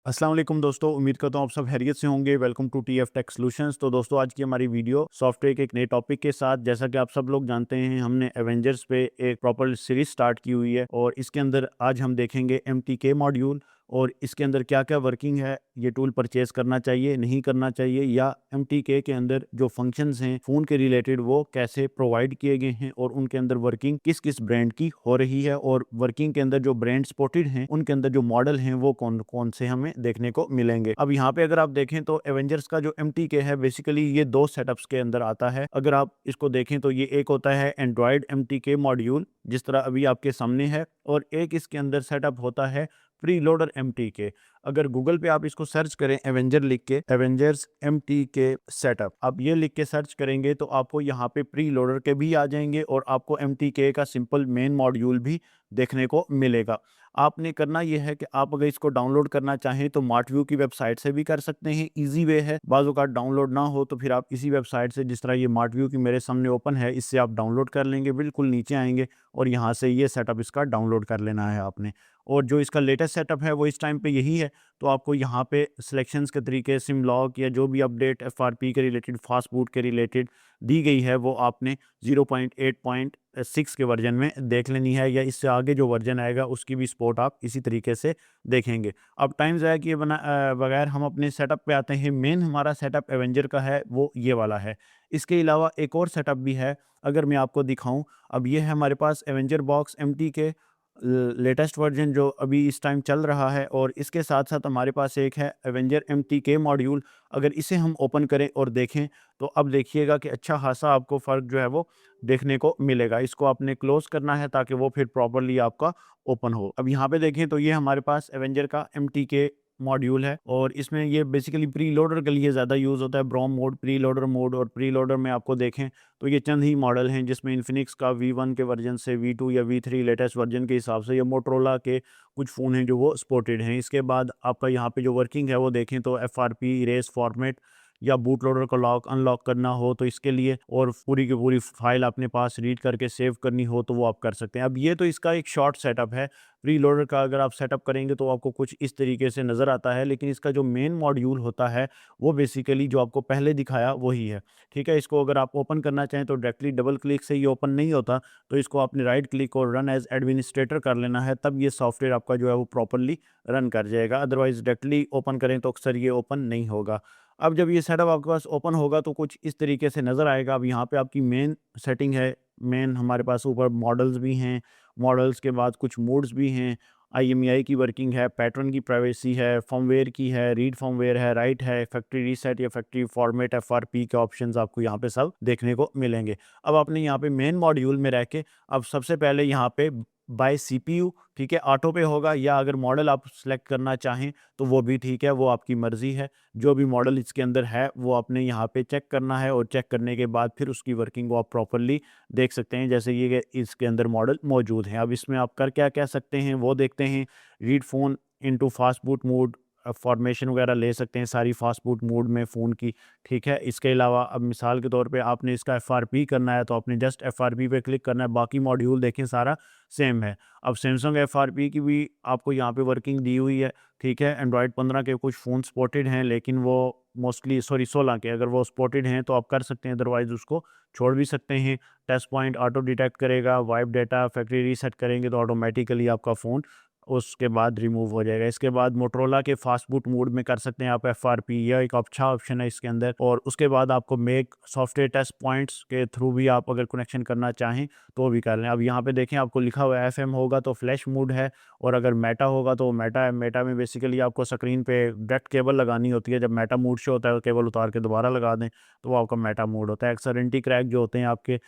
अस्सलाम वालेकुम दोस्तों, उम्मीद करता हूँ आप सब खैरियत से होंगे। Welcome to TF tech solutions. तो दोस्तों, आज की हमारी वीडियो सॉफ्टवेयर के एक नए टॉपिक के साथ। जैसा कि आप सब लोग जानते हैं, हमने एवेंजर्स पे एक प्रॉपर सीरीज स्टार्ट की हुई है और इसके अंदर आज हम देखेंगे एमटीके मॉड्यूल और इसके अंदर क्या क्या वर्किंग है, ये टूल परचेज करना चाहिए नहीं करना चाहिए, या एमटीके के अंदर जो फंक्शंस हैं फ़ोन के रिलेटेड वो कैसे प्रोवाइड किए गए हैं और उनके अंदर वर्किंग किस किस ब्रांड की हो रही है, और वर्किंग के अंदर जो ब्रांड स्पॉटेड हैं उनके अंदर जो मॉडल हैं वो कौन कौन से हमें देखने को मिलेंगे। अब यहाँ पे अगर आप देखें तो एवेंजर्स का जो एमटीके है बेसिकली ये दो सेटअप्स के अंदर आता है। अगर आप इसको देखें तो ये एक होता है एंड्रॉयड एमटीके मॉड्यूल, जिस तरह अभी आपके सामने है, और एक इसके अंदर सेटअप होता है प्री लोडर एमटीके। अगर गूगल पे आप इसको सर्च करें एवेंजर लिख के, एवेंजर्स एमटीके सेटअप, आप ये लिख के सर्च करेंगे तो आपको यहाँ पे प्री लोडर के भी आ जाएंगे और आपको एमटीके का सिंपल मेन मॉड्यूल भी देखने को मिलेगा। आपने करना यह है कि आप अगर इसको डाउनलोड करना चाहें तो मार्टव्यू की वेबसाइट से भी कर सकते हैं, इजी वे है। बाज़ औक़ात डाउनलोड ना हो तो फिर आप इसी वेबसाइट से, जिस तरह ये मार्टव्यू की मेरे सामने ओपन है, इससे आप डाउनलोड कर लेंगे। बिल्कुल नीचे आएंगे और यहाँ से ये सेटअप इसका डाउनलोड कर लेना है आपने। और जो इसका लेटेस्ट सेटअप है वो इस टाइम पे यही है। तो आपको यहाँ पे सिलेक्शंस के तरीके, सिम लॉक या जो भी अपडेट एफआरपी के रिलेटेड, फास्ट बूट के रिलेटेड दी गई है वो आपने 0.8.6 के वर्जन में देख लेनी है, या इससे आगे जो वर्जन आएगा उसकी भी सपोर्ट आप इसी तरीके से देखेंगे। अब टाइम ज़ाया किए बगैर हम अपने सेटअप पे आते हैं। मेन हमारा सेटअप एवेंजर का है वो ये वाला है। इसके अलावा एक और सेटअप भी है, अगर मैं आपको दिखाऊं। अब ये है हमारे पास एवेंजर बॉक्स एमटी के लेटेस्ट वर्जन जो अभी इस टाइम चल रहा है, और इसके साथ साथ हमारे पास एक है एवेंजर एमटीके मॉड्यूल। अगर इसे हम ओपन करें और देखें तो अब देखिएगा कि अच्छा खासा आपको फ़र्क जो है वो देखने को मिलेगा। इसको आपने क्लोज़ करना है ताकि वो फिर प्रॉपर्ली आपका ओपन हो। अब यहाँ पे देखें तो ये हमारे पास एवेंजर का एमटीके मॉड्यूल है और इसमें ये बेसिकली प्री लोडर के लिए ज़्यादा यूज़ होता है। ब्रोम मोड, प्री लोडर मोड, और प्री लोडर में आपको देखें तो ये चंद ही मॉडल हैं, जिसमें इन्फिनिक्स का V1 के वर्जन से V2 या V3 लेटेस्ट वर्जन के हिसाब से, या मोटरोला के कुछ फ़ोन हैं जो वो सपोर्टेड हैं। इसके बाद आपका यहाँ पे जो वर्किंग है वो देखें तो एफआरपी, इरेज फॉर्मेट, या बूट लोडर को लॉक अनलॉक करना हो तो इसके लिए, और पूरी की पूरी फाइल अपने पास रीड करके सेव करनी हो तो वो आप कर सकते हैं। अब ये तो इसका एक शॉर्ट सेटअप है। प्री लोडर का अगर आप सेटअप करेंगे तो आपको कुछ इस तरीके से नज़र आता है, लेकिन इसका जो मेन मॉड्यूल होता है वो बेसिकली जो आपको पहले दिखाया वही है। ठीक है, इसको अगर आप ओपन करना चाहें तो डायरेक्टली डबल क्लिक से ये ओपन नहीं होता, तो इसको आपने राइट क्लिक और रन एज एडमिनिस्ट्रेटर कर लेना है, तब ये सॉफ्टवेयर आपका जो है वो प्रॉपर्ली रन कर जाएगा। अदरवाइज डायरेक्टली ओपन करें तो अक्सर ये ओपन नहीं होगा। अब जब ये सेटअप आपके पास ओपन होगा तो कुछ इस तरीके से नज़र आएगा। अब यहाँ पे आपकी मेन सेटिंग है। मेन हमारे पास ऊपर मॉडल्स भी हैं, मॉडल्स के बाद कुछ मोड्स भी हैं, आईएमईआई की वर्किंग है, पैटर्न की प्राइवेसी है, फर्मवेयर की है, रीड फर्मवेयर है, राइट है, फैक्ट्री रीसेट या फैक्ट्री फॉर्मेट, एफआरपी के ऑप्शंस आपको यहाँ पे सब देखने को मिलेंगे। अब आपने यहाँ पे मेन मॉड्यूल में रह के अब सबसे पहले यहाँ पे बाय सीपीयू, ठीक है, ऑटो पे होगा, या अगर मॉडल आप सेलेक्ट करना चाहें तो वो भी ठीक है, वो आपकी मर्ज़ी है। जो भी मॉडल इसके अंदर है वो आपने यहाँ पे चेक करना है, और चेक करने के बाद फिर उसकी वर्किंग को आप प्रॉपर्ली देख सकते हैं, जैसे ये इसके अंदर मॉडल मौजूद हैं। अब इसमें आप कर क्या कह सकते हैं वो देखते हैं। Read phone into fast boot mode, formation वगैरह ले सकते हैं सारी फास्ट बूट मोड में फ़ोन की, ठीक है। इसके अलावा अब मिसाल के तौर पे आपने इसका एफआरपी करना है तो आपने जस्ट एफआरपी पे क्लिक करना है, बाकी मॉड्यूल देखें सारा सेम है। अब सैमसंग एफआरपी की भी आपको यहाँ पे वर्किंग दी हुई है, ठीक है। एंड्रॉयड 15 के कुछ फ़ोन सपोर्टेड हैं, लेकिन वो मोस्टली, सॉरी 16 के, अगर वो सपोर्टेड हैं तो आप कर सकते हैं, अदरवाइज़ उसको छोड़ भी सकते हैं। टच पॉइंट ऑटो डिटेक्ट करेगा, वाइप डाटा, फैक्ट्री रीसेट करेंगे तो ऑटोमेटिकली आपका फ़ोन उसके बाद रिमूव हो जाएगा। इसके बाद मोटरोला के फास्ट बूट मोड में कर सकते हैं आप एफआरपी, यह एक अच्छा ऑप्शन है इसके अंदर। और उसके बाद आपको मेक सॉफ्टवेयर टेस्ट पॉइंट्स के थ्रू भी आप अगर कनेक्शन करना चाहें तो भी कर लें। अब यहाँ पे देखें आपको लिखा हुआ है एफएम होगा तो फ्लैश मोड है, और अगर मेटा होगा तो मेटा है। मेटा में बेसिकली आपको स्क्रीन पे डायरेक्ट केबल लगानी होती है, जब मेटा मोड शो होता है तो केबल उतार के दोबारा लगा दें तो वो आपका मेटा मोड होता है। अक्सर एंटी क्रैक जो होते हैं आपके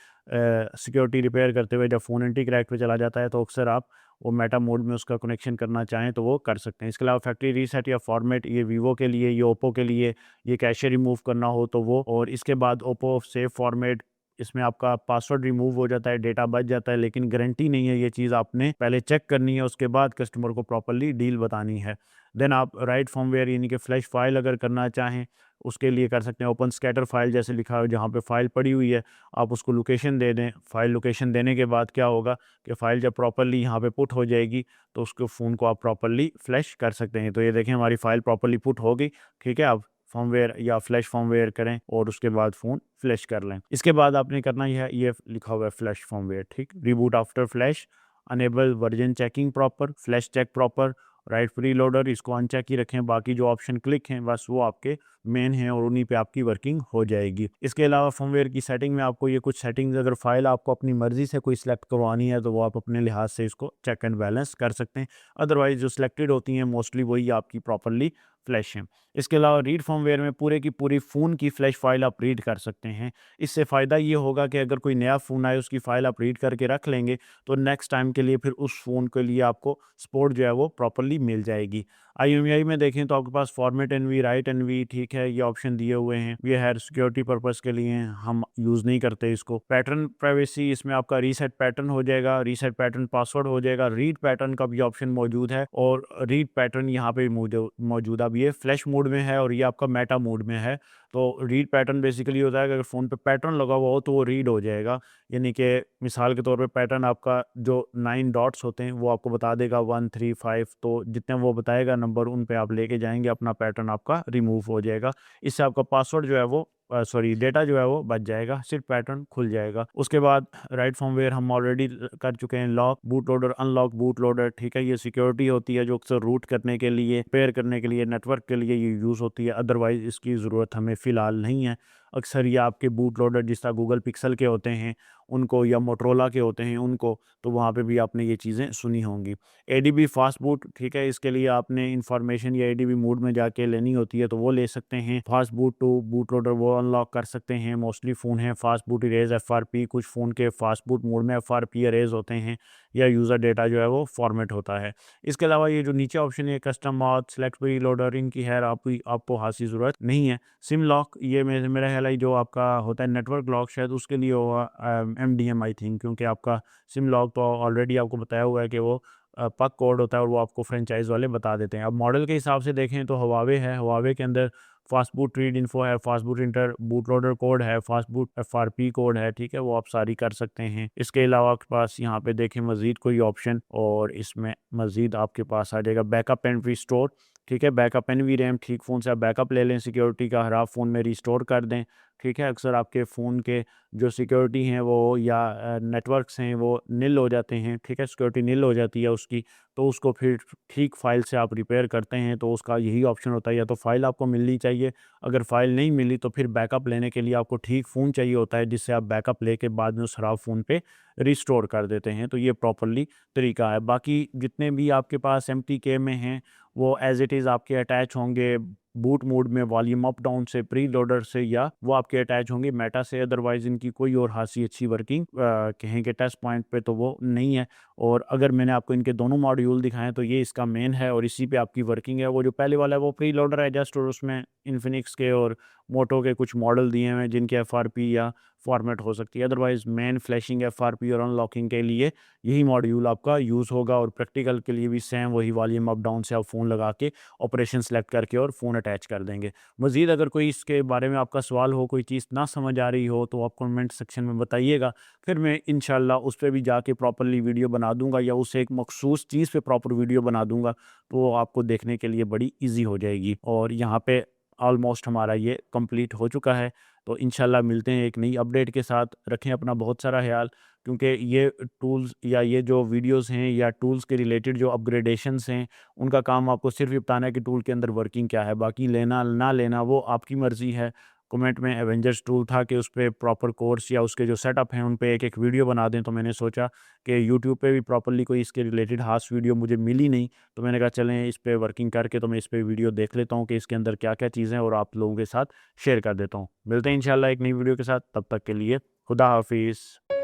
सिक्योरिटी रिपेयर करते हुए, जब फ़ोन एंटी क्रैक पे चला जाता है तो अक्सर आप वो मेटा मोड में उसका कनेक्शन करना चाहें तो वो कर सकते हैं। इसके अलावा फैक्ट्री रीसेट या फॉर्मेट, ये वीवो के लिए, ये ओप्पो के लिए, ये कैशे रिमूव करना हो तो वो, और इसके बाद ओप्पो सेव फॉर्मेट इसमें आपका पासवर्ड रिमूव हो जाता है, डेटा बच जाता है, लेकिन गारंटी नहीं है। ये चीज़ आपने पहले चेक करनी है, उसके बाद कस्टमर को प्रॉपर्ली डील बतानी है। देन आप राइट फर्मवेयर यानी कि फ्लैश फाइल अगर करना चाहें, उसके लिए कर सकते हैं ओपन स्कैटर फाइल जैसे लिखा है, जहाँ पे फाइल पड़ी हुई है आप उसको लोकेशन दे दें। फाइल लोकेशन देने के बाद क्या होगा कि फ़ाइल जब प्रॉपर्ली यहाँ पे पुट हो जाएगी तो उसको फ़ोन को आप प्रॉपर्ली फ्लैश कर सकते हैं। तो ये देखें हमारी फ़ाइल प्रॉपर्ली पुट हो गई, ठीक है। आप फर्मवेयर या फ्लैश फर्मवेयर करें और उसके बाद फ़ोन फ्लैश कर लें। इसके बाद आपने करना ही है, ये लिखा हुआ है फ्लैश फर्मवेयर, ठीक। Reboot after flash, enable version checking proper, flash check proper, write preloader, इसको अनचेक ही रखें। बाकी जो ऑप्शन क्लिक हैं बस वो आपके मेन हैं और उन्हीं पे आपकी वर्किंग हो जाएगी। इसके अलावा फर्मवेयर की सेटिंग में आपको ये कुछ सेटिंग्स, अगर फाइल आपको अपनी मर्जी से कोई सिलेक्ट करवानी है तो वो आप अपने लिहाज से इसको चेक एंड बैलेंस कर सकते हैं। अदरवाइज जो सिलेक्टेड होती हैं मोस्टली वही आपकी प्रॉपर्ली फ्लैश हैं। इसके अलावा रीड फर्मवेयर में पूरे की पूरी फ़ोन की फ्लैश फाइल आप रीड कर सकते हैं। इससे फ़ायदा ये होगा कि अगर कोई नया फ़ोन आए उसकी फ़ाइल आप रीड करके रख लेंगे तो नेक्स्ट टाइम के लिए फिर उस फ़ोन के लिए आपको सपोर्ट जो है वो प्रॉपर्ली मिल जाएगी। IMEI में देखें तो आपके पास फॉर्मेट एनवी, राइट एनवी, ठीक है, ये ऑप्शन दिए हुए हैं। ये है सिक्योरिटी पर्पस के लिए, हम यूज़ नहीं करते इसको। पैटर्न प्राइवेसी, इसमें आपका रीसेट पैटर्न हो जाएगा, रीसेट पैटर्न पासवर्ड हो जाएगा। रीड पैटर्न का भी ऑप्शन मौजूद है और रीड पैटर्न यहाँ पे मौजूद। अब ये फ्लैश मोड में है और ये आपका मेटा मोड में है। तो रीड पैटर्न बेसिकली होता है कि अगर फ़ोन पे पैटर्न लगा हुआ हो तो वो रीड हो जाएगा। यानी कि मिसाल के तौर पे पैटर्न आपका जो 9 डॉट्स होते हैं वो आपको बता देगा 1 3 5, तो जितने वो बताएगा नंबर उन पे आप लेके जाएँगे, अपना पैटर्न आपका रिमूव हो जाएगा। इससे आपका पासवर्ड जो है वो सॉरी डेटा जो है वो बच जाएगा, सिर्फ पैटर्न खुल जाएगा। उसके बाद राइट फर्मवेयर हम ऑलरेडी कर चुके हैं। Lock boot loader, unlock boot loader, ठीक है, ये सिक्योरिटी होती है जो अक्सर रूट करने के लिए, पेयर करने के लिए, नेटवर्क के लिए ये यूज़ होती है। अदरवाइज़ इसकी ज़रूरत हमें फ़िलहाल नहीं है। अक्सर ये आपके बूट लोडर जिस तरह गूगल पिक्सल के होते हैं उनको, या मोटरोला के होते हैं उनको, तो वहाँ पे भी आपने ये चीज़ें सुनी होंगी। ADB फास्ट बूट, ठीक है, इसके लिए आपने इंफॉर्मेशन या ADB मोड में जाके लेनी होती है तो वो ले सकते हैं। Fast boot to boot loader वो अनलॉक कर सकते हैं। मोस्टली फ़ोन है फास्ट बूट इरेज FRP, कुछ फ़ोन के फास्ट बूट मोड में FRP इरेज होते हैं या यूज़र डेटा जो है वो फॉर्मेट होता है। इसके अलावा ये जो नीचे ऑप्शन है custom mod, select pre loader, इनकी खैर आपको खासी ज़रूरत नहीं है। सिम लॉक, ये मेरा ख्याल है जो आपका होता है नेटवर्क लॉक, शायद उसके लिए होगा MDM आई थिंक, क्योंकि आपका सिम लॉक तो ऑलरेडी आपको बताया हुआ है कि वो पक कोड होता है और वो आपको फ्रेंचाइज वाले बता देते हैं। अब मॉडल के हिसाब से देखें तो हवावे है, हवावे के अंदर फास्ट बूट रीड इन्फो है, fast boot inter boot loader code है, फास्ट बूट FRP कोड है, ठीक है, वो आप सारी कर सकते हैं। इसके अलावा आपके पास यहाँ पे देखें मज़ीद कोई ऑप्शन, और इसमें मज़ीद आपके पास आ जाएगा बैकअप एंड रिस्टोर, ठीक है, बैकअप एंड वी रैम, ठीक, फ़ोन से आप बैकअप ले लें सिक्योरिटी का, खराब फ़ोन में रिस्टोर कर दें, ठीक है। अक्सर आपके फ़ोन के जो सिक्योरिटी हैं वो या नेटवर्क्स हैं वो निल हो जाते हैं, ठीक है, सिक्योरिटी निल हो जाती है उसकी, तो उसको फिर ठीक फ़ाइल से आप रिपेयर करते हैं तो उसका यही ऑप्शन होता है। या तो फ़ाइल आपको मिलनी चाहिए, अगर फ़ाइल नहीं मिली तो फिर बैकअप लेने के लिए आपको ठीक फ़ोन चाहिए होता है जिससे आप बैकअप लेके बाद में उस ख़राब फ़ोन पे रिस्टोर कर देते हैं। तो ये प्रॉपर्ली तरीका है। बाकी जितने भी आपके पास MTK में हैं वो एज़ इट इज़ आपके अटैच होंगे बूट मोड में वॉल्यूम अप डाउन से, प्री लोडर से, या वो आपके अटैच होंगे मेटा से। अदरवाइज़ इनकी कोई और खासी अच्छी वर्किंग कहें कि टेस्ट पॉइंट पे तो वो नहीं है। और अगर मैंने आपको इनके दोनों मॉड्यूल दिखाएं तो ये इसका मेन है और इसी पे आपकी वर्किंग है। वो जो पहले वाला है वो प्री लोडर है जस्ट, और उसमें इन्फिनिक्स के और मोटो के कुछ मॉडल दिए हुए हैं जिनके FRP या फॉर्मेट हो सकती है। अदरवाइज़ मेन फ्लैशिंग, FRP और अनलॉकिंग के लिए यही मॉड्यूल आपका यूज़ होगा, और प्रैक्टिकल के लिए भी सेम वही वॉल्यूम अप डाउन से आप फ़ोन लगा के ऑपरेशन सेलेक्ट करके और फ़ोन अटैच कर देंगे। मज़ीद अगर कोई इसके बारे में आपका सवाल हो, कोई चीज़ ना समझ आ रही हो तो आप कमेंट सेक्शन में बताइएगा, फिर मैं इंशाल्लाह उस पे भी जाके प्रॉपर्ली वीडियो बना दूँगा या उस एक मखसूस चीज़ पे प्रॉपर वीडियो बना दूँगा, तो वो आपको देखने के लिए बड़ी ईज़ी हो जाएगी। और यहाँ पे ऑलमोस्ट हमारा ये कंप्लीट हो चुका है, तो इंशाल्लाह मिलते हैं एक नई अपडेट के साथ। रखें अपना बहुत सारा ख्याल, क्योंकि ये टूल्स या ये जो वीडियोस हैं या टूल्स के रिलेटेड जो अपग्रेडेशंस हैं उनका काम आपको सिर्फ ये बताना है कि टूल के अंदर वर्किंग क्या है, बाकी लेना ना लेना वो आपकी मर्ज़ी है। कमेंट में एवेंजर्स टूल था कि उस पे प्रॉपर कोर्स या उसके जो सेटअप हैं उन पे एक वीडियो बना दें, तो मैंने सोचा कि यूट्यूब पे भी प्रॉपर्ली कोई इसके रिलेटेड खास वीडियो मुझे मिली नहीं, तो मैंने कहा चलें इस पे वर्किंग करके तो मैं इस पे वीडियो देख लेता हूँ कि इसके अंदर क्या-क्या चीज़ें हैं और आप लोगों के साथ शेयर कर देता हूँ। मिलते हैं इंशाल्लाह एक नई वीडियो के साथ, तब तक के लिए खुदा हाफ़िज़।